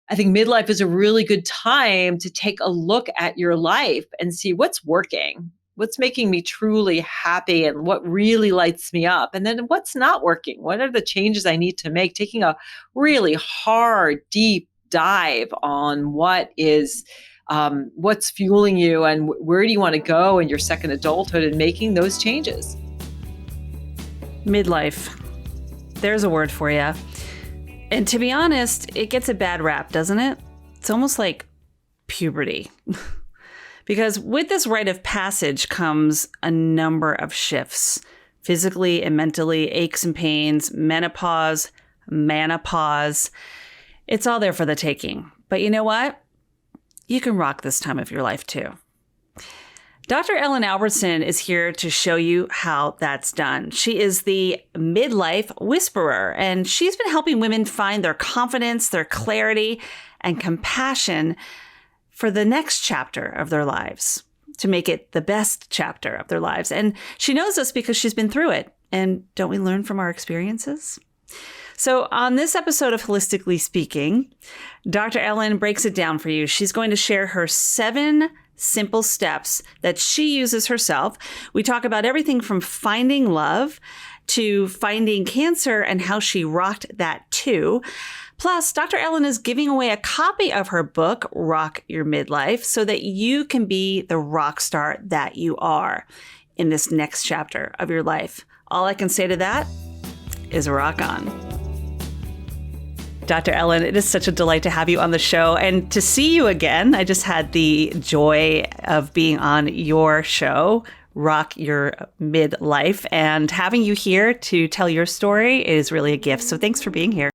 I think midlife is a really good time to take a look at your life and see what's working, what's making me truly happy, and what really lights me up. And then what's not working? What are the changes I need to make? Taking a really hard, deep dive on what's fueling you and where do you want to go in your second adulthood and making those changes. Midlife. There's a word for you. And to be honest, it gets a bad rap, doesn't it? It's almost like puberty. Because with this rite of passage comes a number of shifts, physically and mentally, aches and pains, menopause, manopause. It's all there for the taking. But you know what? You can rock this time of your life too. Dr. Ellen Albertson is here to show you how that's done. She is the Midlife Whisperer, and she's been helping women find their confidence, their clarity, and compassion for the next chapter of their lives, to make it the best chapter of their lives. And she knows this because she's been through it. And don't we learn from our experiences? So on this episode of Holistically Speaking, Dr. Ellen breaks it down for you. She's going to share her 7 simple steps that she uses herself. We talk about everything from finding love to finding cancer and how she rocked that too. Plus, Dr. Ellen is giving away a copy of her book, Rock Your Midlife, so that you can be the rock star that you are in this next chapter of your life. All I can say to that is rock on. Dr. Ellen, it is such a delight to have you on the show and to see you again. I just had the joy of being on your show, Rock Your Midlife, and having you here to tell your story is really a gift. So thanks for being here.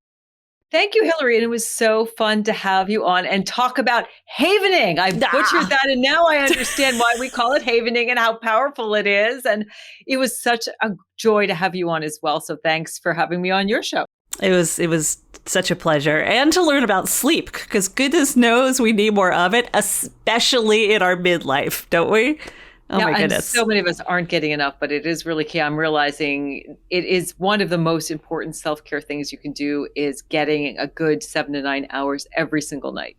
Thank you, Hilary. And it was so fun to have you on and talk about havening. I butchered that, and now I understand why we call it havening and how powerful it is. And it was such a joy to have you on as well. So thanks for having me on your show. It was such a pleasure, and to learn about sleep, because goodness knows we need more of it, especially in our midlife, don't we? Oh yeah, my goodness. And so many of us aren't getting enough, but it is really key. I'm realizing it is one of the most important self-care things you can do is getting a good 7 to 9 hours every single night.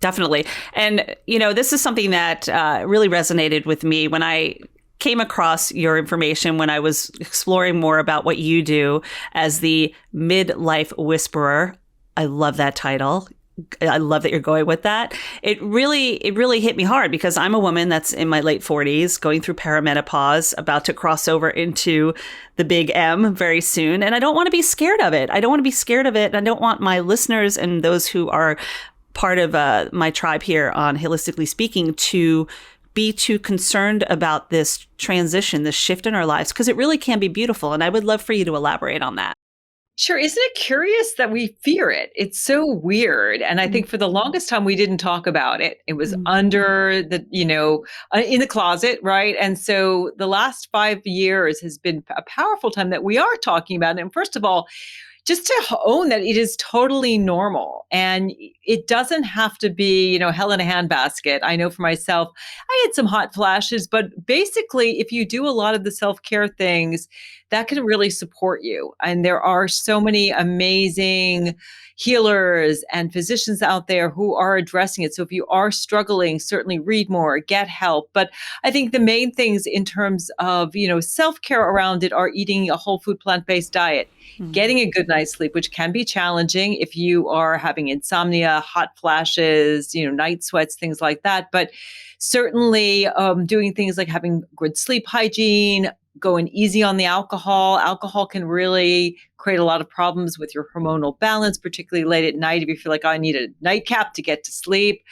Definitely. And, you know, this is something that really resonated with me when I came across your information when I was exploring more about what you do as the Midlife Whisperer. I love that title. I love that you're going with that. It really hit me hard because I'm a woman that's in my late 40s, going through perimenopause, about to cross over into the big M very soon. And I don't want to be scared of it. And I don't want my listeners and those who are part of my tribe here on Holistically Speaking to be too concerned about this transition, this shift in our lives, because it really can be beautiful. And I would love for you to elaborate on that. Sure. Isn't it curious that we fear it? It's so weird. And I think for the longest time, we didn't talk about it. It was under the, in the closet, right? And so the last 5 years has been a powerful time that we are talking about it. And first of all, just to own that it is totally normal and it doesn't have to be, hell in a handbasket. I know for myself, I had some hot flashes, but basically if you do a lot of the self-care things, that can really support you. And there are so many amazing healers and physicians out there who are addressing it. So if you are struggling, certainly read more, get help. But I think the main things in terms of, self-care around it are eating a whole food, plant-based diet, getting a good night's sleep, which can be challenging if you are having insomnia, hot flashes, night sweats, things like that. But certainly doing things like having good sleep hygiene, going easy on the alcohol. Alcohol can really create a lot of problems with your hormonal balance, particularly late at night if you feel like I need a nightcap to get to sleep.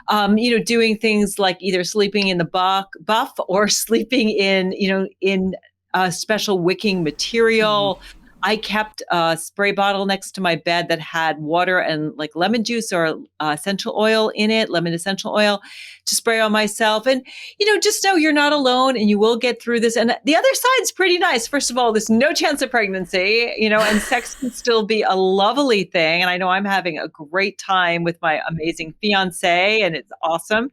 Doing things like either sleeping in the buff or sleeping in a special wicking material. I kept a spray bottle next to my bed that had water and like lemon juice or essential oil in it, lemon essential oil to spray on myself. And, just know you're not alone and you will get through this. And the other side's pretty nice. First of all, there's no chance of pregnancy, and sex can still be a lovely thing. And I know I'm having a great time with my amazing fiance and it's awesome.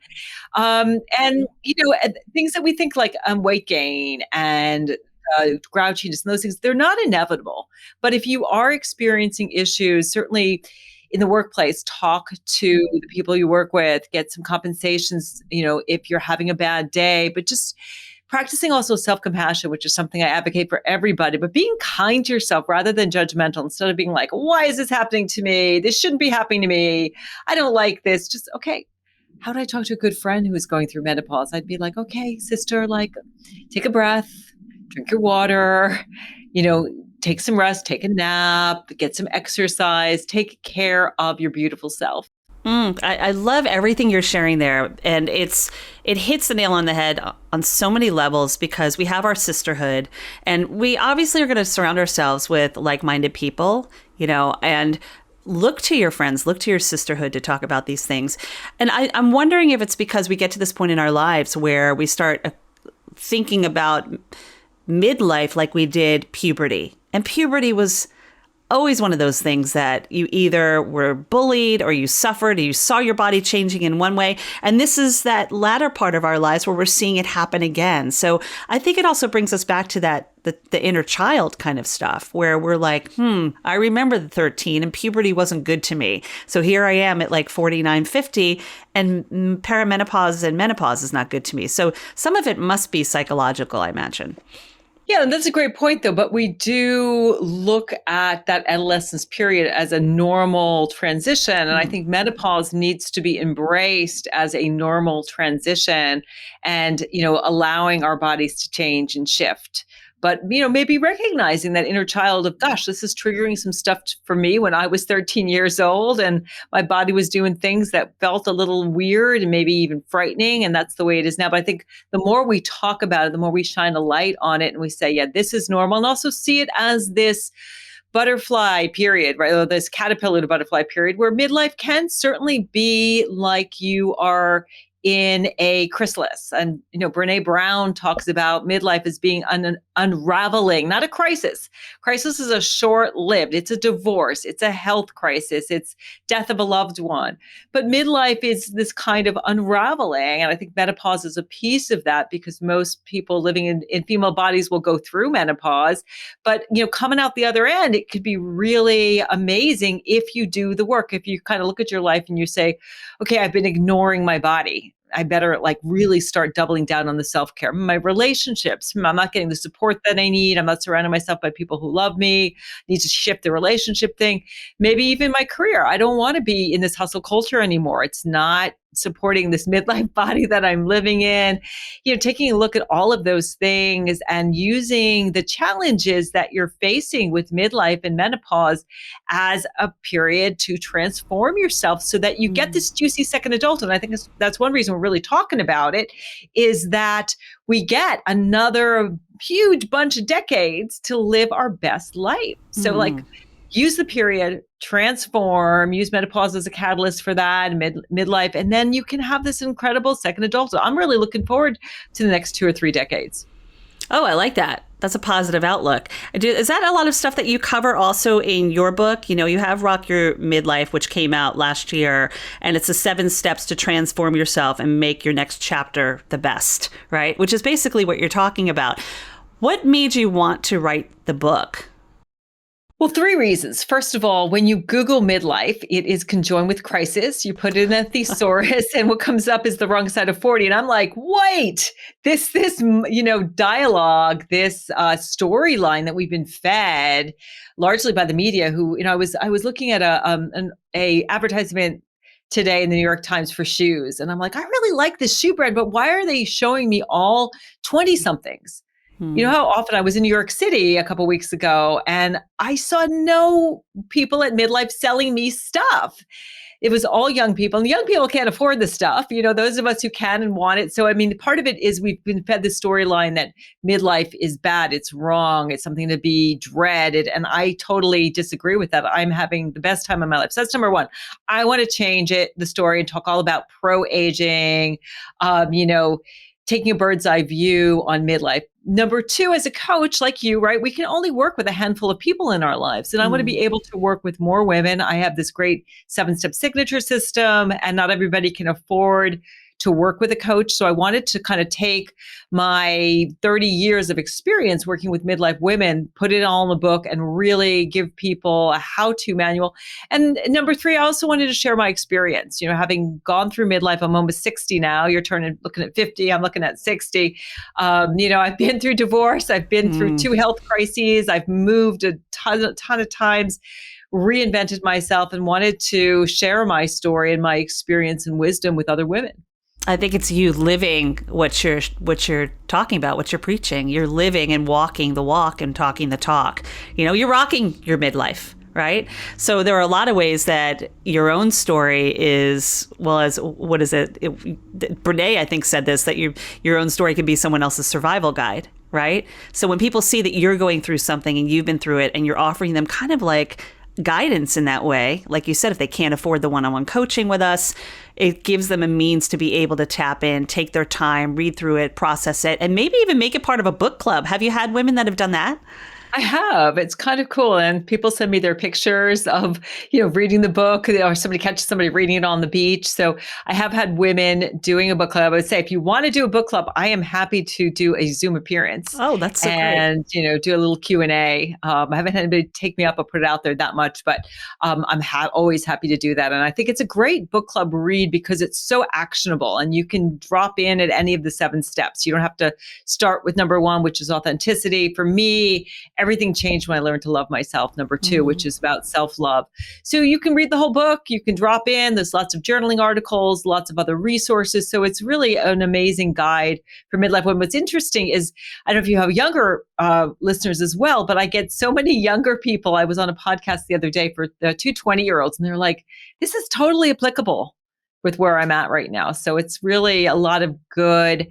Things that we think like weight gain and grouchiness and those things, they're not inevitable. But if you are experiencing issues, certainly in the workplace, talk to the people you work with, get some compensations, if you're having a bad day, but just practicing also self-compassion, which is something I advocate for everybody, but being kind to yourself rather than judgmental, instead of being like, why is this happening to me? This shouldn't be happening to me. I don't like this. Just, okay, how do I talk to a good friend who is going through menopause? I'd be like, okay, sister, like, take a breath, drink your water, take some rest, take a nap, get some exercise, take care of your beautiful self. I love everything you're sharing there. And it hits the nail on the head on so many levels, because we have our sisterhood, and we obviously are going to surround ourselves with like-minded people, and look to your friends, look to your sisterhood to talk about these things. And I'm wondering if it's because we get to this point in our lives where we start thinking about midlife like we did puberty. And puberty was always one of those things that you either were bullied or you suffered, or you saw your body changing in one way. And this is that latter part of our lives where we're seeing it happen again. So I think it also brings us back to that, the inner child kind of stuff, where we're like, I remember the 13 and puberty wasn't good to me. So here I am at like 49, 50, and perimenopause and menopause is not good to me. So some of it must be psychological, I imagine. Yeah, and that's a great point, though. But we do look at that adolescence period as a normal transition. And I think menopause needs to be embraced as a normal transition and, allowing our bodies to change and shift. But, maybe recognizing that inner child of, gosh, this is triggering some stuff for me when I was 13 years old and my body was doing things that felt a little weird and maybe even frightening. And that's the way it is now. But I think the more we talk about it, the more we shine a light on it and we say, yeah, this is normal, and also see it as this butterfly period, right? Or this caterpillar to butterfly period, where midlife can certainly be like you are in a chrysalis. And, Brene Brown talks about midlife as being an unraveling, not a crisis. Crisis is a short-lived, it's a divorce, it's a health crisis, it's death of a loved one. But midlife is this kind of unraveling. And I think menopause is a piece of that, because most people living in female bodies will go through menopause. But, coming out the other end, it could be really amazing if you do the work, if you kind of look at your life and you say, okay, I've been ignoring my body. I better really start doubling down on the self-care. My relationships, I'm not getting the support that I need. I'm not surrounding myself by people who love me. Need to shift the relationship thing. Maybe even my career. I don't want to be in this hustle culture anymore. It's not supporting this midlife body that I'm living in. Taking a look at all of those things and using the challenges that you're facing with midlife and menopause as a period to transform yourself so that you get this juicy second adult. And I think that's one reason we're really talking about it, is that we get another huge bunch of decades to live our best life. So use the period, transform, use menopause as a catalyst for that, midlife, and then you can have this incredible second adulthood. I'm really looking forward to the next 2 or 3 decades. Oh, I like that. That's a positive outlook. Is that a lot of stuff that you cover also in your book? You have Rock Your Midlife, which came out last year, and it's the 7 steps to transform yourself and make your next chapter the best, right? Which is basically what you're talking about. What made you want to write the book? Well, 3 reasons. First of all, when you Google midlife, it is conjoined with crisis. You put in a thesaurus and what comes up is the wrong side of 40. And I'm like, wait, this dialogue, this storyline that we've been fed largely by the media who, I was looking at a advertisement today in the New York Times for shoes. And I'm like, I really like this shoe brand, but why are they showing me all 20 somethings? You know how often I was in New York City a couple of weeks ago and I saw no people at midlife selling me stuff. It was all young people, and young people can't afford the stuff, those of us who can and want it. So, part of it is we've been fed the storyline that midlife is bad. It's wrong. It's something to be dreaded. And I totally disagree with that. I'm having the best time of my life. So that's number one. I want to change the story and talk all about pro-aging, taking a bird's eye view on midlife. Number 2, as a coach like you, right, we can only work with a handful of people in our lives. And I want to be able to work with more women. I have this great 7-step signature system, and not everybody can afford to work with a coach. So I wanted to kind of take my 30 years of experience working with midlife women, put it all in a book, and really give people a how-to manual. And number three, I also wanted to share my experience. Having gone through midlife, I'm almost 60 now. You're looking at 50. I'm looking at 60. I've been through divorce. I've been through two health crises. I've moved a ton of times, reinvented myself, and wanted to share my story and my experience and wisdom with other women. I think it's you living what you're talking about, what you're preaching. You're living and walking the walk and talking the talk. You're rocking your midlife, right? So there are a lot of ways that your own story is, well, as what is it? Brene, I think, said this, that your own story can be someone else's survival guide, right? So when people see that you're going through something and you've been through it and you're offering them kind of like guidance in that way, like you said, if they can't afford the one-on-one coaching with us, it gives them a means to be able to tap in, take their time, read through it, process it, and maybe even make it part of a book club. Have you had women that have done that? I have. It's kind of cool. And people send me their pictures of, reading the book, or somebody catches somebody reading it on the beach. So I have had women doing a book club. I would say, if you want to do a book club, I am happy to do a Zoom appearance. Oh, that's so and, great. Do a little Q&A. I haven't had anybody take me up or put it out there that much, but I'm always happy to do that. And I think it's a great book club read because it's so actionable and you can drop in at any of the 7 steps. You don't have to start with number 1, which is authenticity. For me, everything changed when I learned to love myself. Number 2, which is about self-love. So you can read the whole book. You can drop in. There's lots of journaling articles, lots of other resources. So it's really an amazing guide for midlife women. What's interesting is, I don't know if you have younger listeners as well, but I get so many younger people. I was on a podcast the other day for the 2 20-year-olds, and they're like, this is totally applicable with where I'm at right now. So it's really a lot of good,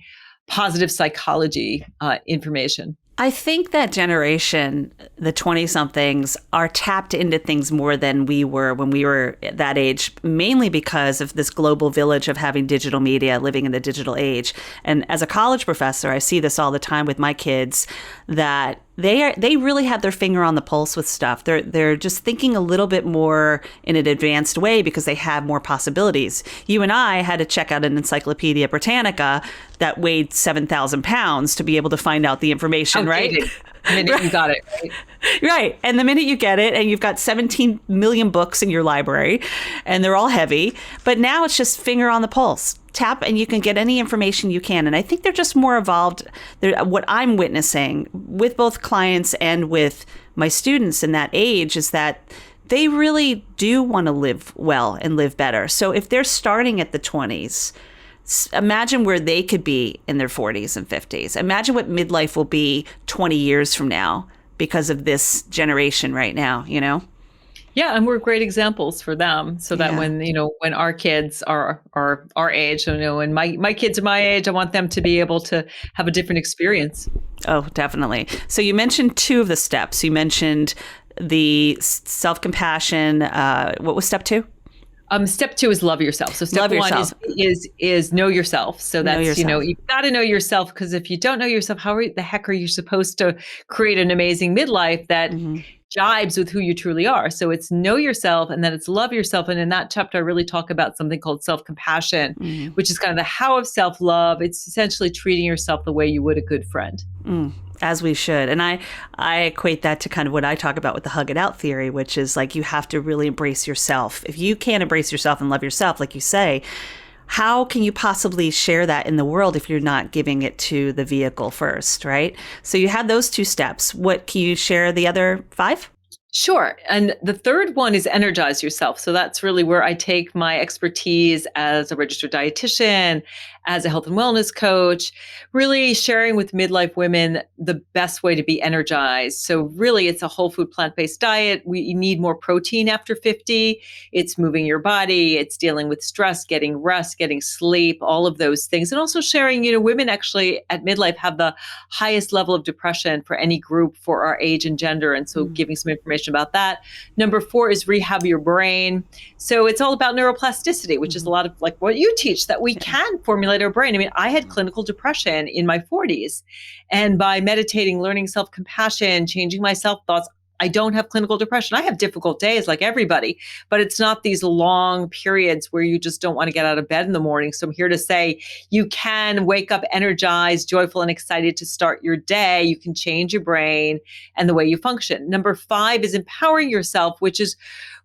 positive psychology information. I think that generation, the 20-somethings, are tapped into things more than we were when we were at that age, mainly because of this global village of having digital media, living in the digital age. And as a college professor, I see this all the time with my kids, that they really have their finger on the pulse with stuff. They're just thinking a little bit more in an advanced way because they have more possibilities. You and I had to check out an Encyclopedia Britannica that weighed 7,000 pounds to be able to find out the information, right? The minute you got it, right? Right. And the minute you get it, and you've got 17 million books in your library, and they're all heavy, but now it's just finger on the pulse. Tap and you can get any information you can. And I think they're just more evolved. What I'm witnessing with both clients and with my students in that age is that they really do want to live well and live better. So if they're starting at the 20s, imagine where they could be in their 40s and 50s. Imagine what midlife will be 20 years from now because of this generation right now, Yeah, and we're great examples for them, so that when our kids are our age, when my kids are my age, I want them to be able to have a different experience. Oh, definitely. So you mentioned 2 of the steps. You mentioned the self-compassion. What was step 2? Step 2 is love yourself. So step 1 is know yourself. So that's, you've got to know yourself, because if you don't know yourself, how the heck are you supposed to create an amazing midlife that jibes with who you truly are? So it's know yourself, and then it's love yourself. And in that chapter, I really talk about something called self-compassion, which is kind of the how of self-love. It's essentially treating yourself the way you would a good friend. As we should. And I equate that to kind of what I talk about with the hug it out theory, which is like, you have to really embrace yourself. If you can't embrace yourself and love yourself, like you say, how can you possibly share that in the world if you're not giving it to the vehicle first, right? So you had those 2 steps. What can you share the other 5? Sure. And the third one is energize yourself. So that's really where I take my expertise as a registered dietitian, as a health and wellness coach, really sharing with midlife women the best way to be energized. So really, it's a whole food, plant-based diet. We need more protein after 50. It's moving your body. It's dealing with stress, getting rest, getting sleep, all of those things. And also sharing, women actually at midlife have the highest level of depression for any group for our age and gender. And so giving some information about that. Number 4 is rehab your brain. So it's all about neuroplasticity, which is a lot of like what you teach, that we can formulate our brain. I mean, I had clinical depression in my 40s, and by meditating, learning self-compassion, changing my self-thoughts, I don't have clinical depression. I have difficult days like everybody, but it's not these long periods where you just don't want to get out of bed in the morning. So I'm here to say you can wake up energized, joyful, and excited to start your day. You can change your brain and the way you function. Number 5 is empowering yourself, which is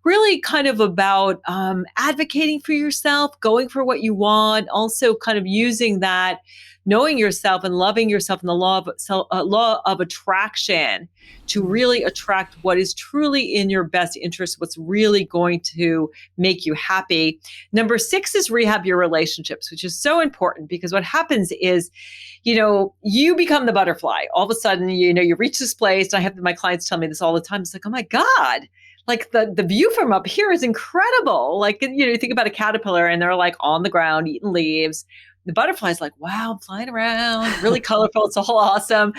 really kind of about advocating for yourself, going for what you want, also kind of using that, knowing yourself and loving yourself and the law of attraction to really attract what is truly in your best interest, what's really going to make you happy. Number 6 is rehab your relationships, which is so important because what happens is, you become the butterfly. All of a sudden, you reach this place. And I have my clients tell me this all the time. It's like, oh my God, like the view from up here is incredible. Like, you think about a caterpillar and they're like on the ground eating leaves. The butterfly's like, wow, I'm flying around, really colorful. It's all awesome.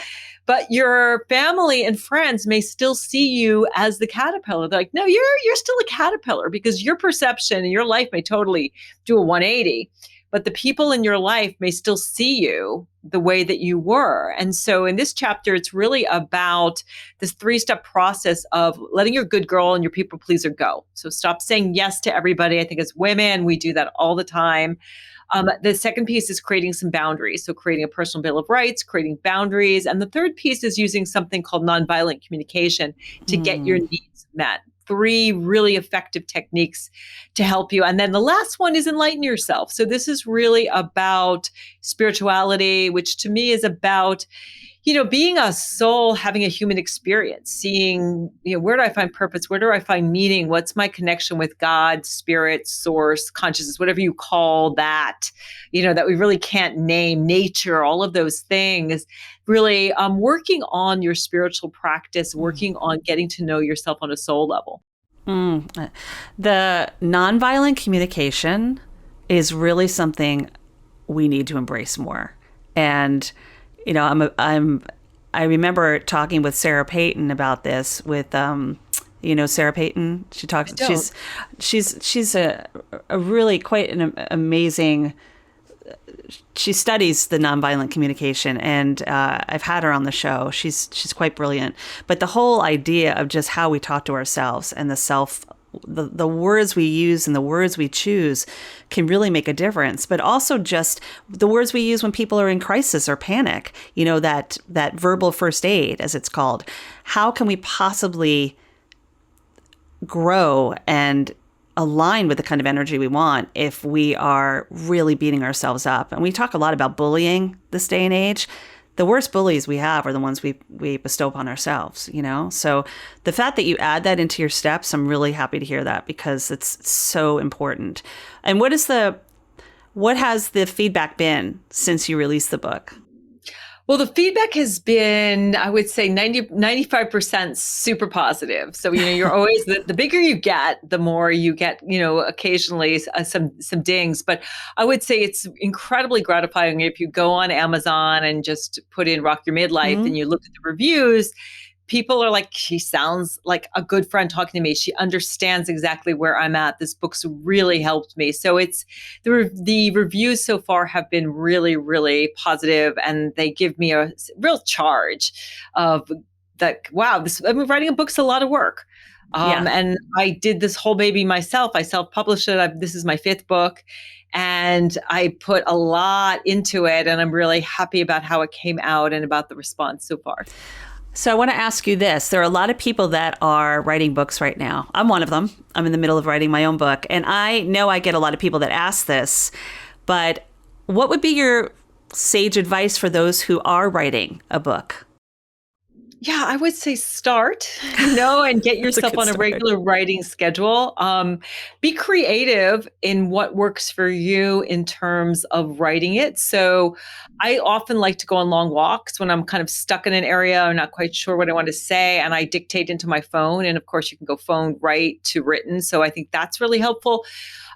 But your family and friends may still see you as the caterpillar. They're like, no, you're still a caterpillar because your perception and your life may totally do a 180. But the people in your life may still see you the way that you were. And so in this chapter, it's really about this 3-step process of letting your good girl and your people pleaser go. So stop saying yes to everybody. I think as women, we do that all the time. The second piece is creating some boundaries. So creating a personal bill of rights, creating boundaries. And the third piece is using something called nonviolent communication to get your needs met. 3 really effective techniques to help you. And then the last one is enlighten yourself. So this is really about spirituality, which to me is about, being a soul, having a human experience, seeing, where do I find purpose? Where do I find meaning? What's my connection with God, spirit, source, consciousness, whatever you call that, that we really can't name, nature, all of those things. Really working on your spiritual practice, working on getting to know yourself on a soul level. The nonviolent communication is really something we need to embrace more. And I remember talking with Sarah Payton about this with, Sarah Payton. She talks, she's a really quite an amazing, she studies the nonviolent communication, and I've had her on the show. She's quite brilliant. But the whole idea of just how we talk to ourselves and the words we use and the words we choose can really make a difference. But also just the words we use when people are in crisis or panic, that verbal first aid, as it's called. How can we possibly grow and align with the kind of energy we want if we are really beating ourselves up? And we talk a lot about bullying this day and age. The worst bullies we have are the ones we bestow upon ourselves, So the fact that you add that into your steps, I'm really happy to hear that because it's so important. And what has the feedback been since you released the book? Well, the feedback has been, I would say 95% super positive. So, you're always, the bigger you get, the more you get, occasionally some dings. But I would say it's incredibly gratifying if you go on Amazon and just put in Rock Your Midlife and you look at the reviews. People are like, she sounds like a good friend talking to me. She understands exactly where I'm at. This book's really helped me. So it's the reviews so far have been really, really positive, and they give me a real charge of that. Wow, writing a book's a lot of work. And I did this whole baby myself. I self-published it. This is my 5th book. And I put a lot into it, and I'm really happy about how it came out and about the response so far. So I want to ask you this. There are a lot of people that are writing books right now. I'm one of them. I'm in the middle of writing my own book. And I know I get a lot of people that ask this, but what would be your sage advice for those who are writing a book? Yeah, I would say start, and get yourself on a regular writing schedule. Be creative in what works for you in terms of writing it. So I often like to go on long walks when I'm kind of stuck in an area. I'm not quite sure what I want to say, and I dictate into my phone. And of course, you can go phone write to written. So I think that's really helpful.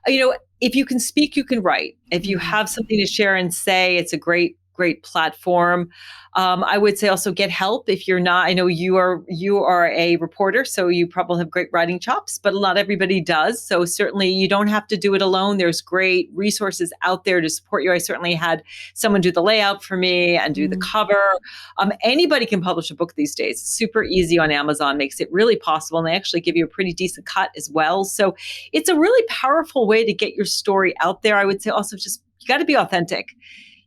If you can speak, you can write. If you have something to share and say, it's a great great platform. I would say also get help if you're not. I know you are a reporter, so you probably have great writing chops, but not everybody does. So certainly you don't have to do it alone. There's great resources out there to support you. I certainly had someone do the layout for me and do the cover. Anybody can publish a book these days. It's super easy on Amazon, makes it really possible, and they actually give you a pretty decent cut as well. So it's a really powerful way to get your story out there. I would say also just you got to be authentic.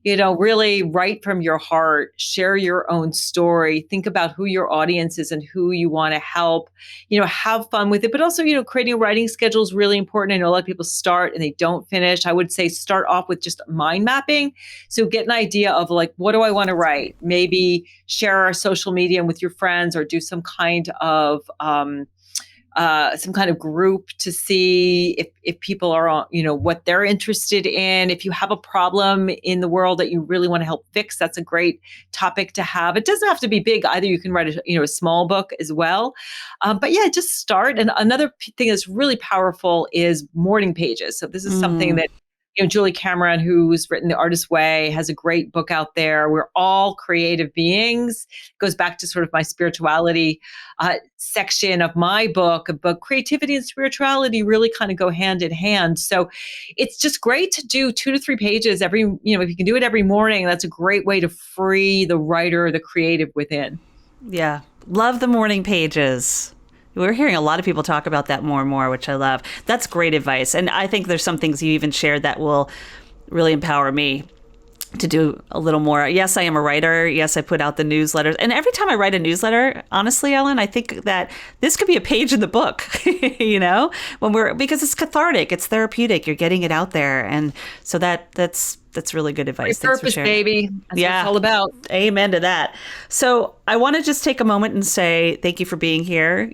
Really write from your heart, share your own story, think about who your audience is and who you want to help, have fun with it. But also, creating a writing schedule is really important. I know a lot of people start and they don't finish. I would say start off with just mind mapping. So get an idea of like, what do I want to write? Maybe share our social media with your friends or do some kind of, group to see if people are on, what they're interested in. If you have a problem in the world that you really want to help fix, that's a great topic to have. It doesn't have to be big either. You can write a small book as well. But yeah, just start. And another thing that's really powerful is morning pages. So this is something that Julie Cameron, who's written The Artist's Way, has a great book out there. We're all creative beings. It goes back to sort of my spirituality section of my book, but creativity and spirituality really kind of go hand in hand. So it's just great to do 2 to 3 pages every, if you can do it every morning, that's a great way to free the writer, the creative within. Yeah. Love the morning pages. We're hearing a lot of people talk about that more and more, which I love. That's great advice. And I think there's some things you even shared that will really empower me to do a little more. Yes, I am a writer. Yes, I put out the newsletters. And every time I write a newsletter, honestly, Ellen, I think that this could be a page in the book, because it's cathartic, it's therapeutic, you're getting it out there. And so that's really good advice. Thanks purpose, baby. That's what it's all about. Amen to that. So I want to just take a moment and say thank you for being here.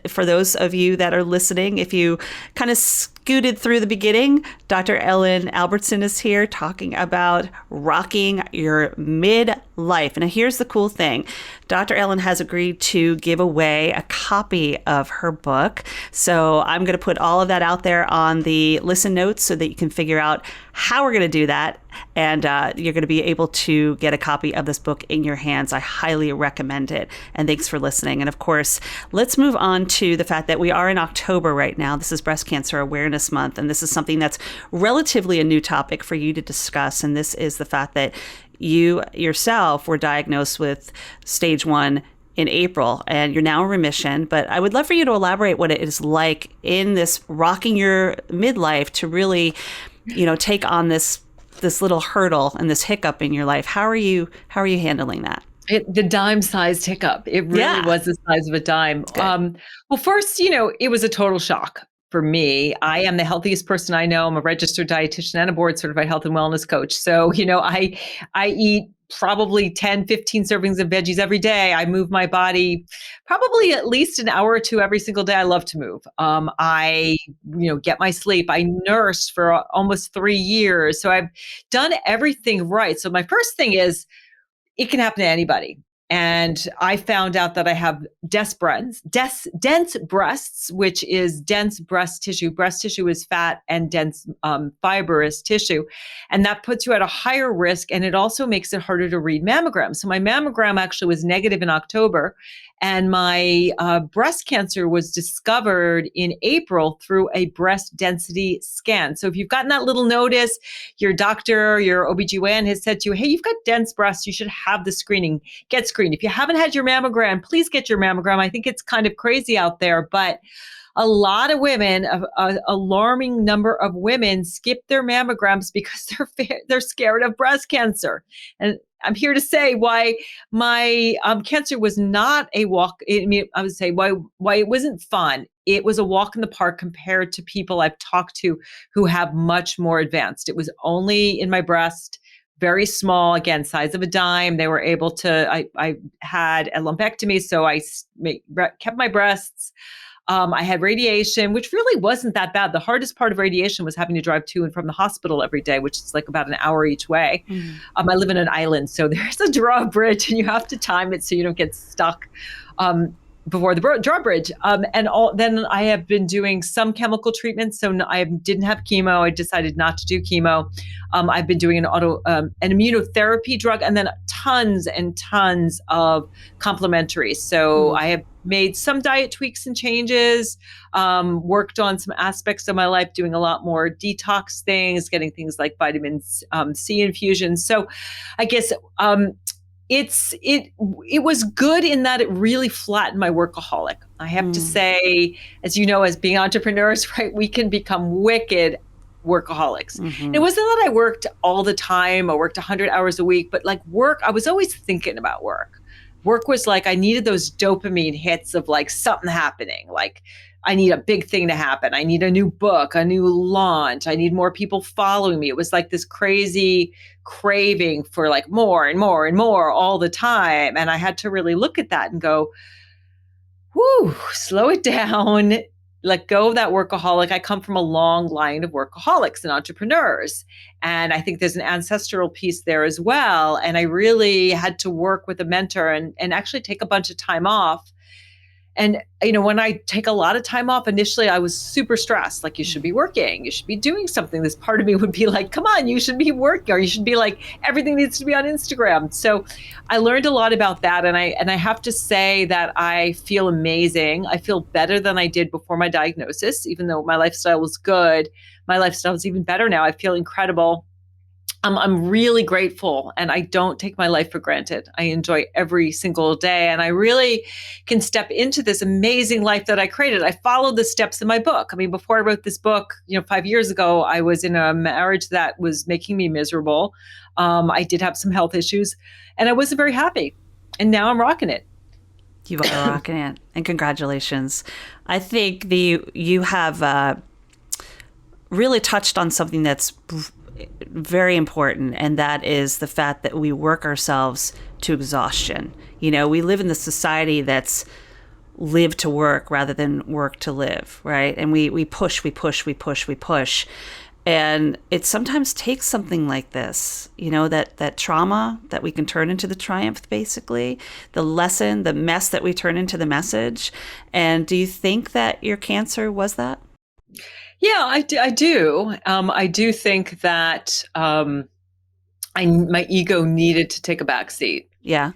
For those of you that are listening, if you kind of scooted through the beginning, Dr. Ellen Albertson is here talking about rocking your midlife. And here's the cool thing. Dr. Ellen has agreed to give away a copy of her book. So I'm going to put all of that out there on the listen notes so that you can figure out how we're going to do that. And you're going to be able to get a copy of this book in your hands. I highly recommend it. And thanks for listening. And of course, let's move on to the fact that we are in October right now. This is Breast Cancer Awareness Month. And this is something that's relatively a new topic for you to discuss. And this is the fact that you yourself were diagnosed with stage 1 in April, and you're now in remission. But I would love for you to elaborate what it is like in this rocking your midlife to really, take on this little hurdle and this hiccup in your life. How are you handling that? The dime-sized hiccup. It really was the size of a dime. Well, first, it was a total shock for me. I am the healthiest person I know. I'm a registered dietitian and a board-certified health and wellness coach. So, I eat probably 10, 15 servings of veggies every day. I move my body probably at least an hour or 2 every single day. I love to move. I get my sleep. I nursed for almost 3 years. So I've done everything right. So my first thing is, it can happen to anybody. And I found out that I have dense breasts, which is dense breast tissue. Breast tissue is fat and dense fibrous tissue. And that puts you at a higher risk. And it also makes it harder to read mammograms. So my mammogram actually was negative in October. And my breast cancer was discovered in April through a breast density scan. So if you've gotten that little notice, your doctor, your OBGYN has said to you, hey, you've got dense breasts, you should have the screening, get screened. If you haven't had your mammogram, please get your mammogram. I think it's kind of crazy out there, but a lot of women, an alarming number of women skip their mammograms because they're scared of breast cancer. And I'm here to say why my cancer was not a walk. I would say why it wasn't fun. It was a walk in the park compared to people I've talked to who have much more advanced. It was only in my breast, very small, again, size of a dime. They were able to, I had a lumpectomy, so I kept my breasts. I had radiation, which really wasn't that bad. The hardest part of radiation was having to drive to and from the hospital every day, which is like about an hour each way. I live in an island, so there's a drawbridge and you have to time it so you don't get stuck. before the drawbridge. Then I have been doing some chemical treatments. So I didn't have chemo. I decided not to do chemo. I've been doing an immunotherapy drug, and then tons and tons of complementaries. So I have made some diet tweaks and changes, worked on some aspects of my life, doing a lot more detox things, getting things like vitamin C infusions. So I guess it was good in that it really flattened my workaholic. I have to say, as you know, as being entrepreneurs, right, we can become wicked workaholics. And it wasn't that I worked all the time or worked 100 hours a week, but like work, I was always thinking about work. Work was like, I needed those dopamine hits of like something happening. Like I need a big thing to happen. I need a new book, a new launch. I need more people following me. It was like this crazy craving for like more and more and more all the time. And I had to really look at that and go, whoo, slow it down, let go of that workaholic. I come from a long line of workaholics and entrepreneurs. And I think there's an ancestral piece there as well. And I really had to work with a mentor and actually take a bunch of time off. And, you know, when I take a lot of time off, initially I was super stressed. Like, you should be working, you should be doing something. This part of me would be like, come on, you should be working, or you should be like, everything needs to be on Instagram. So I learned a lot about that. And I have to say that I feel amazing. I feel better than I did before my diagnosis, even though my lifestyle was good. My lifestyle is even better now. I feel incredible. I'm really grateful, and I don't take my life for granted. I enjoy every single day, and I really can step into this amazing life that I created. I followed the steps in my book. I mean, before I wrote this book, 5 years ago, I was in a marriage that was making me miserable. I did have some health issues, and I wasn't very happy. And now I'm rocking it. You are rocking it, and congratulations. I think you have really touched on something that's very important, and that is the fact that we work ourselves to exhaustion. We live in the society that's live to work rather than work to live, right? And we push. And it sometimes takes something like this, that trauma that we can turn into the triumph, basically, the lesson, the mess that we turn into the message. And do you think that your cancer was that? Yeah, I do. I do think that my ego needed to take a back seat. Yeah.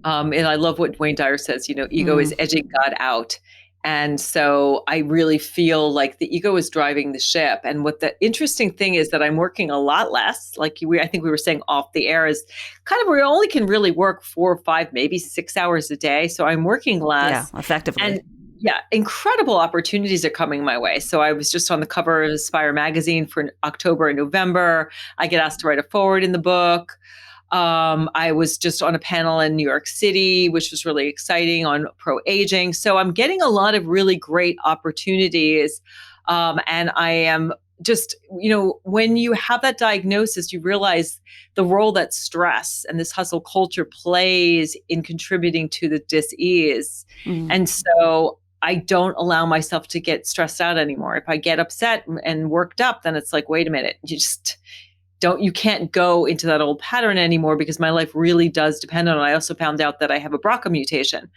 And I love what Wayne Dyer says, ego is edging God out. And so I really feel like the ego is driving the ship. And what the interesting thing is that I'm working a lot less. Like I think we were saying off the air, is kind of, we only can really work 4 or 5, maybe 6 hours a day. So I'm working less. Yeah, effectively. And yeah, incredible opportunities are coming my way. So I was just on the cover of Aspire magazine for October and November. I get asked to write a foreword in the book. I was just on a panel in New York City, which was really exciting, on pro-aging. So I'm getting a lot of really great opportunities. And I am just, when you have that diagnosis, you realize the role that stress and this hustle culture plays in contributing to the dis-ease. And so I don't allow myself to get stressed out anymore. If I get upset and worked up, then it's like, wait a minute, you can't go into that old pattern anymore, because my life really does depend on it. I also found out that I have a BRCA mutation,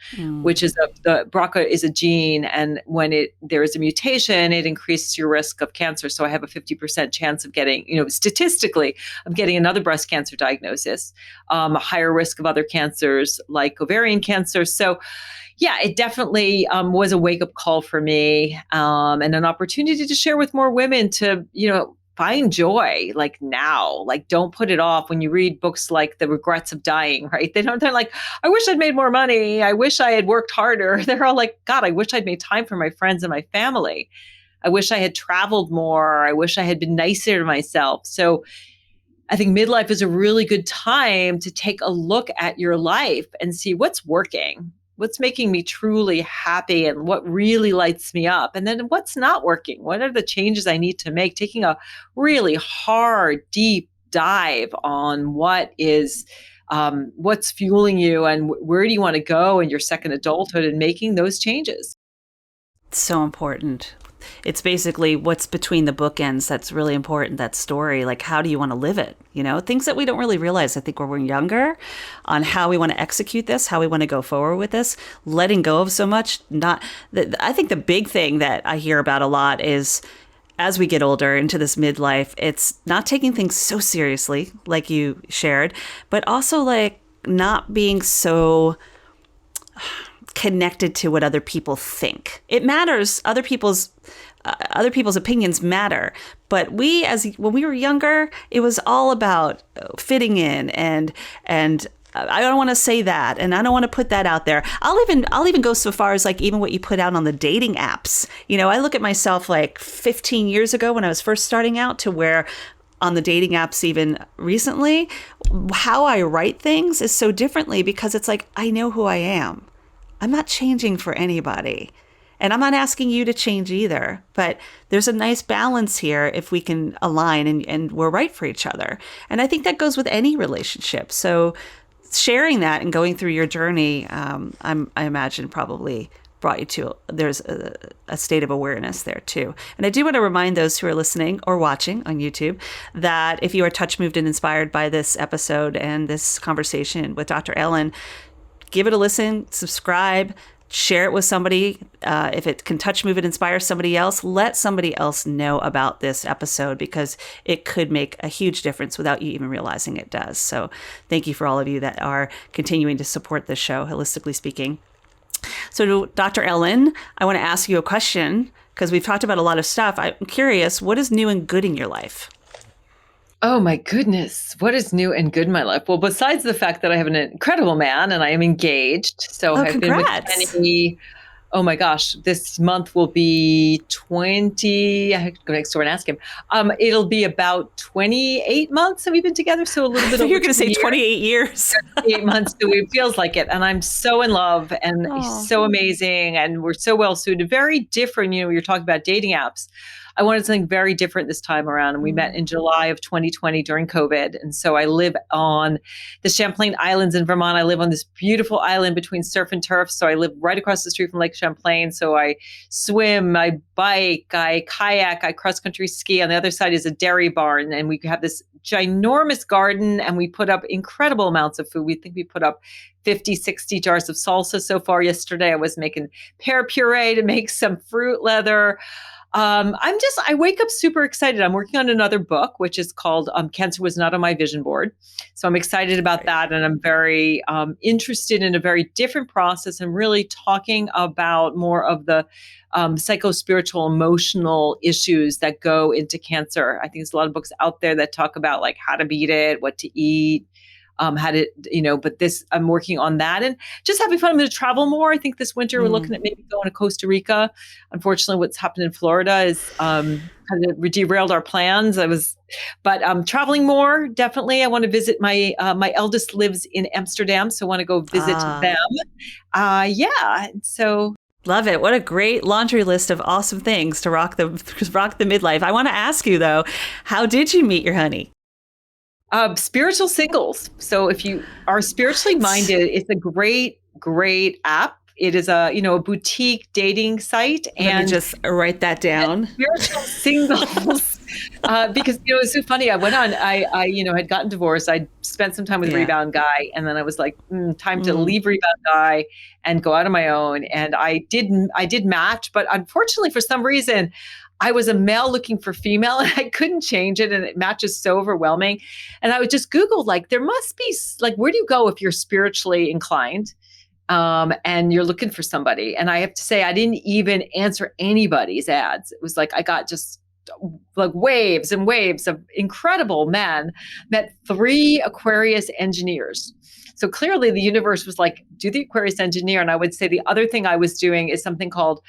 which is the BRCA is a gene. And when there is a mutation, it increases your risk of cancer. So I have a 50% chance of getting, statistically, of getting another breast cancer diagnosis, a higher risk of other cancers like ovarian cancer. So yeah, it definitely was a wake-up call for me, and an opportunity to share with more women to, find joy, like now, like don't put it off. When you read books like The Regrets of Dying, right? They're like, I wish I'd made more money. I wish I had worked harder. They're all like, God, I wish I'd made time for my friends and my family. I wish I had traveled more. I wish I had been nicer to myself. So I think midlife is a really good time to take a look at your life and see what's working, what's making me truly happy, and what really lights me up. And then what's not working? What are the changes I need to make? Taking a really hard, deep dive on what's fueling you and where do you want to go in your second adulthood, and making those changes. So important. it's basically what's between the bookends that's really important, that story. Like, how do you want to live it? You know, things that we don't really realize, I think, when we're younger, on how we want to execute this, how we want to go forward with this, letting go of so much. I think the big thing that I hear about a lot is, as we get older into this midlife, it's not taking things so seriously, like you shared, but also like not being so connected to what other people think. It matters. Other people's opinions matter. But when we were younger, it was all about fitting in and I don't want to say that, and I don't want to put that out there. I'll even go so far as like even what you put out on the dating apps. You know, I look at myself like 15 years ago when I was first starting out to where on the dating apps even recently, how I write things is so differently because it's like I know who I am. I'm not changing for anybody. And I'm not asking you to change either, but there's a nice balance here if we can align and we're right for each other. And I think that goes with any relationship. So sharing that and going through your journey, I imagine probably brought you to, there's a state of awareness there too. And I do want to remind those who are listening or watching on YouTube that if you are touched, moved, and inspired by this episode and this conversation with Dr. Ellen, give it a listen, subscribe, share it with somebody. If it can touch, move, and inspire somebody else, let somebody else know about this episode because it could make a huge difference without you even realizing it does. So thank you for all of you that are continuing to support this show, Holistically Speaking. So Dr. Ellen, I want to ask you a question because we've talked about a lot of stuff. I'm curious, what is new and good in your life? Oh my goodness. What is new and good in my life? Well, besides the fact that I have an incredible man and I am engaged. So I've congrats. been with Kenny. Oh my gosh, this month will be 20. I have to go next door and ask him. It'll be about 28 months that we've been together. So a little bit over You're going to say 28 years. 28 months. So it feels like it. And I'm so in love and he's so amazing. And we're so well suited. Very different. You know, you're talking about dating apps. I wanted something very different this time around. And we met in July of 2020 during COVID. And so I live on the Champlain Islands in Vermont. I live on this beautiful island between surf and turf. So I live right across the street from Lake Champlain. So I swim, I bike, I kayak, I cross-country ski. On the other side is a dairy barn. And we have this ginormous garden and we put up incredible amounts of food. We think we put up 50, 60 jars of salsa so far. Yesterday, I was making pear puree to make some fruit leather. I wake up super excited. I'm working on another book, which is called Cancer Was Not on My Vision Board. So I'm excited about that. And I'm very interested in a very different process and really talking about more of the psycho-spiritual, emotional issues that go into cancer. I think there's a lot of books out there that talk about like how to beat it, what to eat, how to, but I'm working on that and just having fun. I'm going to travel more. I think this winter we're looking at maybe going to Costa Rica. Unfortunately, what's happened in Florida is kind of derailed our plans. But traveling more, definitely. I want to visit my eldest lives in Amsterdam. So I want to go visit them. Yeah. So. Love it. What a great laundry list of awesome things to rock the midlife. I want to ask you though, how did you meet your honey? Spiritual Singles. So if you are spiritually minded, it's a great, great app. It is a boutique dating site. Let me just write that down. Spiritual Singles. Because it was so funny. I went on, I had gotten divorced. I spent some time with a Rebound Guy. And then I was like, time to leave Rebound Guy and go out on my own. And I did match, but unfortunately for some reason, I was a male looking for female and I couldn't change it. And it matches so overwhelming. And I would just Google, like, there must be like, where do you go if you're spiritually inclined? And you're looking for somebody. And I have to say, I didn't even answer anybody's ads. It was like, I got just like waves and waves of incredible men, met 3 Aquarius engineers. So clearly the universe was like, do the Aquarius engineer. And I would say the other thing I was doing is something called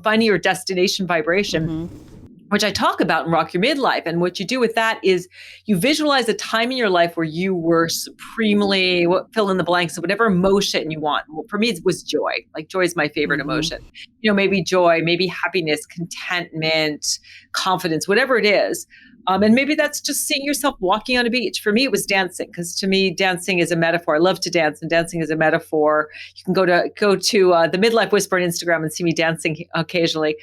finding your destination vibration, which I talk about in Rock Your Midlife. And what you do with that is you visualize a time in your life where you were supremely, fill in the blanks of whatever emotion you want. Well, for me, it was joy. Like joy is my favorite emotion. Maybe joy, maybe happiness, contentment, confidence, whatever it is. And maybe that's just seeing yourself walking on a beach. For me, it was dancing, because to me, dancing is a metaphor. I love to dance, and dancing is a metaphor. You can go to the Midlife Whisperer on Instagram and see me dancing occasionally.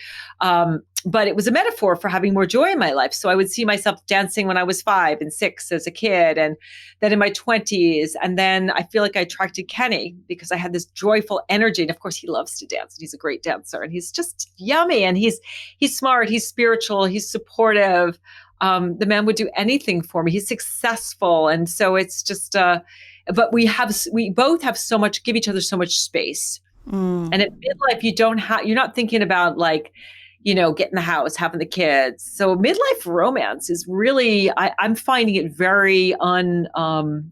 but it was a metaphor for having more joy in my life. So I would see myself dancing when I was 5 and 6 as a kid, and then in my 20s. And then I feel like I attracted Kenny because I had this joyful energy. And of course, he loves to dance. And he's a great dancer, and he's just yummy. And he's smart. He's spiritual. He's supportive. The man would do anything for me. He's successful. And so it's just, but we both have so much, give each other so much space. And at midlife, you're not thinking about like, getting the house, having the kids. So midlife romance is really, I'm finding it very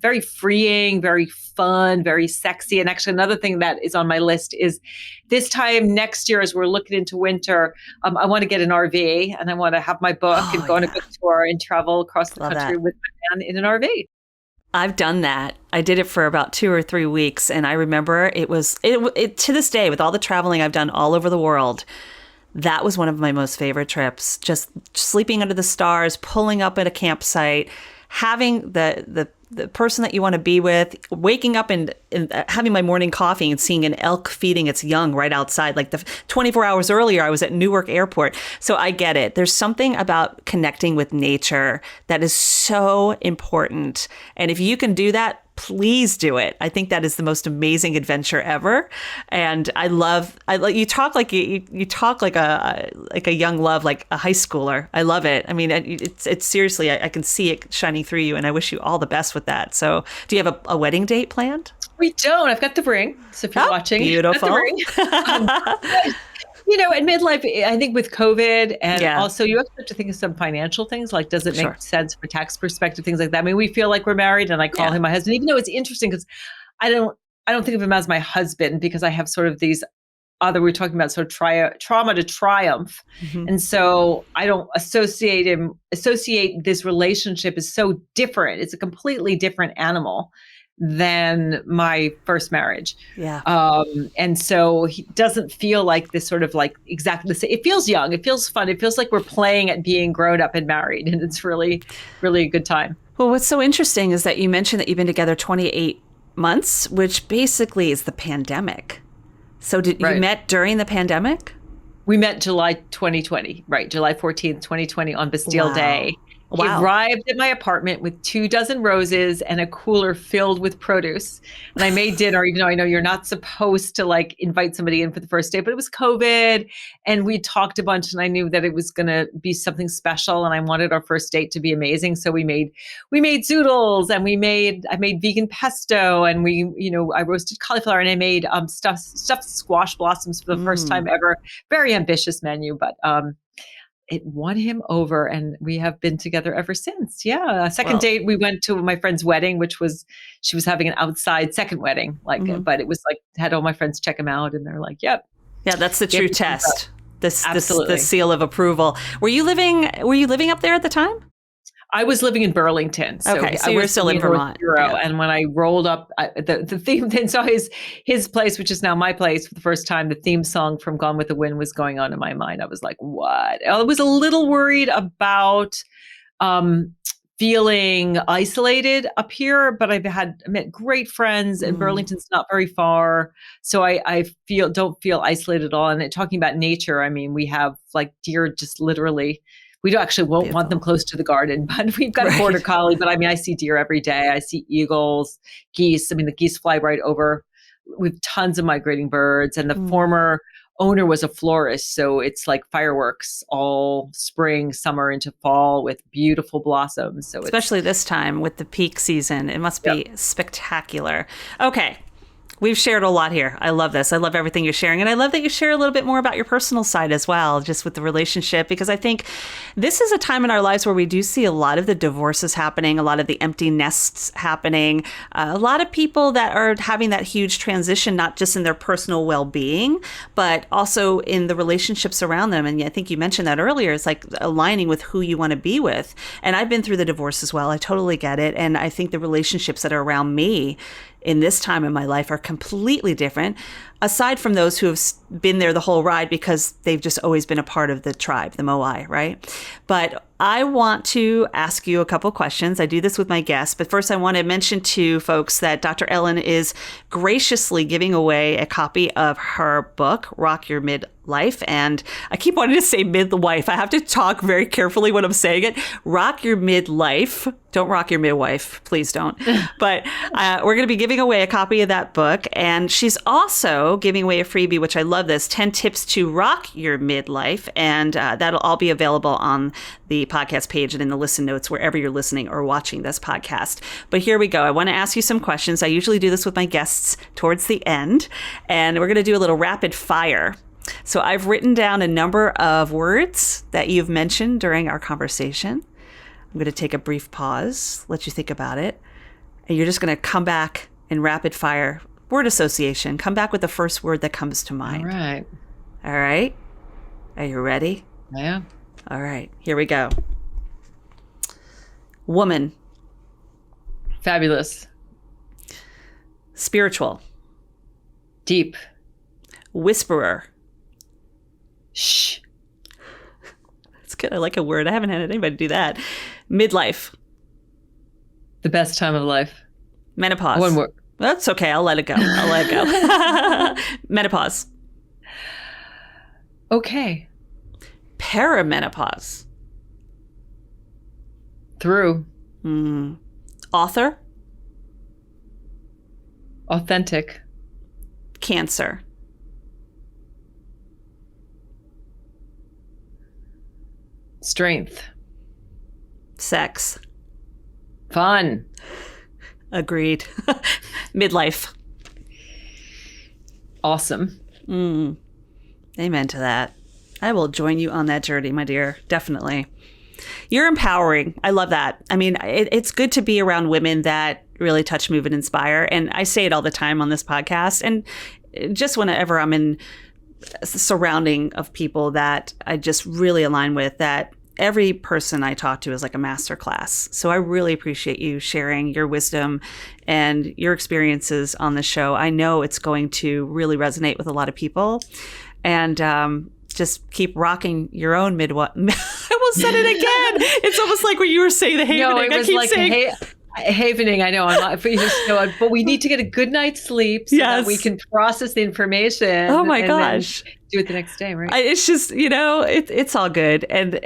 very freeing, very fun, very sexy. And actually another thing that is on my list is this time next year, as we're looking into winter, I want to get an RV and I want to have my book and go on a book tour and travel across the country with my man in an RV. I've done that. I did it for about 2 or 3 weeks. And I remember it to this day, with all the traveling I've done all over the world, that was one of my most favorite trips. Just sleeping under the stars, pulling up at a campsite, having the person that you want to be with, waking up and having my morning coffee and seeing an elk feeding its young right outside. Like the 24 hours earlier, I was at Newark Airport. So I get it. There's something about connecting with nature that is so important. And if you can do that, please do it. I think that is the most amazing adventure ever. And I love you talk like you talk like a young love, like a high schooler. I love it. I mean, it's seriously, I can see it shining through you, and I wish you all the best with that. So do you have a wedding date planned? We don't. I've got the ring. So if you're watching, beautiful. At midlife, I think with COVID and also you also have to think of some financial things, like does it make sense from a tax perspective, things like that. I mean, we feel like we're married and I call him my husband, even though it's interesting because I don't think of him as my husband because I have sort of these we were talking about sort of trauma to triumph. Mm-hmm. And so I don't associate this relationship is so different. It's a completely different animal than my first marriage. Yeah. And so he doesn't feel like this sort of like exactly the same. It feels young. It feels fun. It feels like we're playing at being grown up and married. And it's really, really a good time. Well, what's so interesting is that you mentioned that you've been together 28 months, which basically is the pandemic. So you met during the pandemic? We met July 2020, right? July 14th, 2020 on Bastille Day. He Wow. arrived at my apartment with 24 roses and a cooler filled with produce. And I made dinner, even though I know you're not supposed to like invite somebody in for the first day, but it was COVID and we talked a bunch and I knew that it was going to be something special and I wanted our first date to be amazing. So we made zoodles and I made vegan pesto and I roasted cauliflower and I made stuffed squash blossoms for the first time ever. Very ambitious menu, but it won him over and we have been together ever since. Yeah. Second date, we went to my friend's wedding, she was having an outside second wedding, but it was like, had all my friends check him out and they're like, yep. Yeah, that's the true test. The seal of approval. Were you living up there at the time? I was living in Burlington. So you were still in Vermont. Yeah. And when I rolled up, the theme, then saw his place, which is now my place for the first time, the theme song from Gone with the Wind was going on in my mind. I was like, what? I was a little worried about feeling isolated up here, but I met great friends and Burlington's not very far. So I don't feel isolated at all. And talking about nature, I mean, we have like deer just literally. We won't want them close to the garden, but we've got a border collie. But I mean, I see deer every day. I see eagles, geese. I mean, the geese fly right over. We have tons of migrating birds. And the former owner was a florist. So it's like fireworks all spring, summer into fall with beautiful blossoms. So especially this time with the peak season, it must be spectacular. Okay. We've shared a lot here. I love this. I love everything you're sharing. And I love that you share a little bit more about your personal side as well, just with the relationship, because I think this is a time in our lives where we do see a lot of the divorces happening, a lot of the empty nests happening, a lot of people that are having that huge transition, not just in their personal well-being, but also in the relationships around them. And I think you mentioned that earlier. It's like aligning with who you want to be with. And I've been through the divorce as well. I totally get it. And I think the relationships that are around me in this time in my life are completely different. aside from those who have been there the whole ride because they've just always been a part of the tribe, the Moai, right? But I want to ask you a couple questions. I do this with my guests, but first I want to mention to folks that Dr. Ellen is graciously giving away a copy of her book, Rock Your Midlife. And I keep wanting to say midwife. I have to talk very carefully when I'm saying it. Rock Your Midlife. Don't rock your midwife. Please don't. But we're going to be giving away a copy of that book. And she's also giving away a freebie, which I love this, 10 tips to rock your midlife. And that'll all be available on the podcast page and in the listen notes, wherever you're listening or watching this podcast. But here we go. I want to ask you some questions. I usually do this with my guests towards the end. And we're going to do a little rapid fire. So I've written down a number of words that you've mentioned during our conversation. I'm going to take a brief pause, let you think about it. And you're just going to come back in rapid fire word association. Come back with the first word that comes to mind. All right. All right. Are you ready? Yeah. All right. Here we go. Woman. Fabulous. Spiritual. Deep. Whisperer. Shh. That's good. I like a word. I haven't had anybody do that. Midlife. The best time of life. Menopause. One word. That's okay. I'll let it go. I'll let it go. Menopause. Okay. Perimenopause. Through. Author. Authentic. Cancer. Strength. Sex. Fun. Agreed. Midlife. Awesome. Amen to that. I will join you on that journey, my dear. Definitely. You're empowering. I love that. I mean, it's good to be around women that really touch, move, and inspire. And I say it all the time on this podcast. And just whenever I'm in surrounding of people that I just really align with, that every person I talk to is like a master class. So I really appreciate you sharing your wisdom and your experiences on the show. I know it's going to really resonate with a lot of people. And just keep rocking your own midwife. I almost said it again. It's almost like when you were saying the havening. No, it was like havening. I know. But we need to get a good night's sleep so that we can process the information. Oh my gosh. Do it the next day, right? It's just, it's all good. And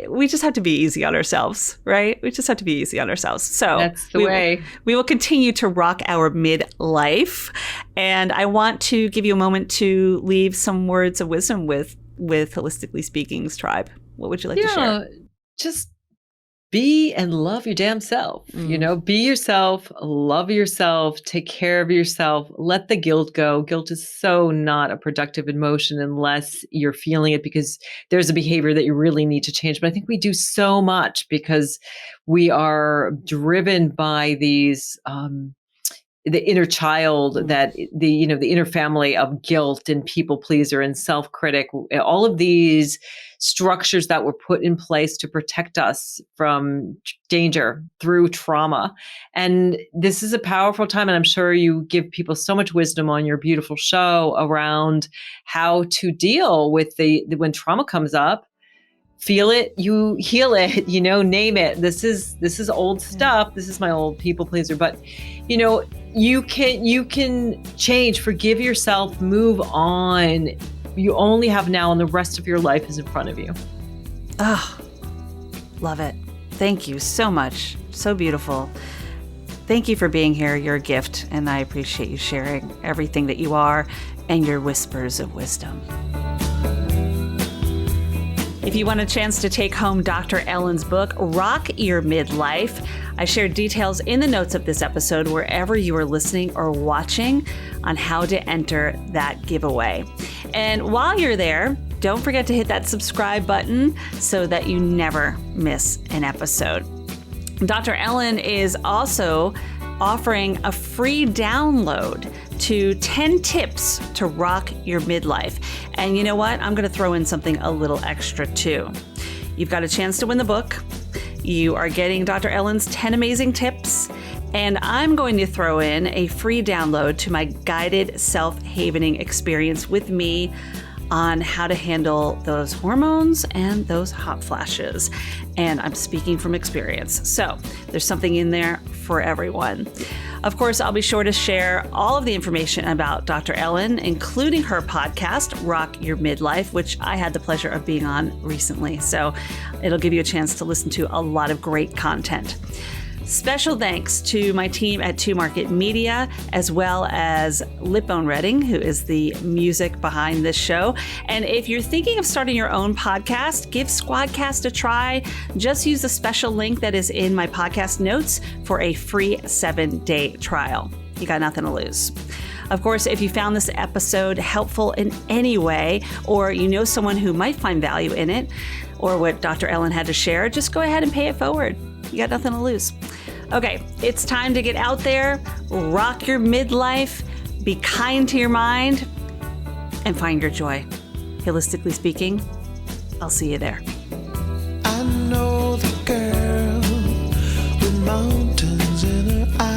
we just have to be easy on ourselves, right? We just have to be easy on ourselves. So that's the way. We will continue to rock our midlife. And I want to give you a moment to leave some words of wisdom with Holistically Speaking's tribe. What would you like to share? Just be and love your damn self. Be yourself, love yourself, take care of yourself, let the guilt go. Guilt is so not a productive emotion unless you're feeling it because there's a behavior that you really need to change. But I think we do so much because we are driven by these, the inner child, that the inner family of guilt and people pleaser and self-critic, all of these structures that were put in place to protect us from danger through trauma. And this is a powerful time. And I'm sure you give people so much wisdom on your beautiful show around how to deal with when trauma comes up. Feel it, you heal it, name it. This is old stuff. This is my old people pleaser. But, you can change, forgive yourself, move on. You only have now, and the rest of your life is in front of you. Oh, love it. Thank you so much. So beautiful. Thank you for being here. You're a gift, and I appreciate you sharing everything that you are and your whispers of wisdom. If you want a chance to take home Dr. Ellen's book, Rock Your Midlife, I shared details in the notes of this episode wherever you are listening or watching on how to enter that giveaway. And while you're there, don't forget to hit that subscribe button so that you never miss an episode. Dr. Ellen is also offering a free download to 10 tips to rock your midlife. And you know what? I'm going to throw in something a little extra too. You've got a chance to win the book. You are getting Dr. Ellen's 10 amazing tips. And I'm going to throw in a free download to my guided self-havening experience with me on how to handle those hormones and those hot flashes. And I'm speaking from experience. So there's something in there for everyone. Of course, I'll be sure to share all of the information about Dr. Ellen, including her podcast, Rock Your Midlife, which I had the pleasure of being on recently. So it'll give you a chance to listen to a lot of great content. Special thanks to my team at 2 Market Media, as well as Lipbone Redding, who is the music behind this show. And if you're thinking of starting your own podcast, give Squadcast a try. Just use the special link that is in my podcast notes for a free 7-day trial. You got nothing to lose. Of course, if you found this episode helpful in any way, or you know someone who might find value in it, or what Dr. Ellen had to share, just go ahead and pay it forward. You got nothing to lose. Okay, it's time to get out there, rock your midlife, be kind to your mind, and find your joy. Holistically speaking, I'll see you there. I know the girl with mountains in her eyes.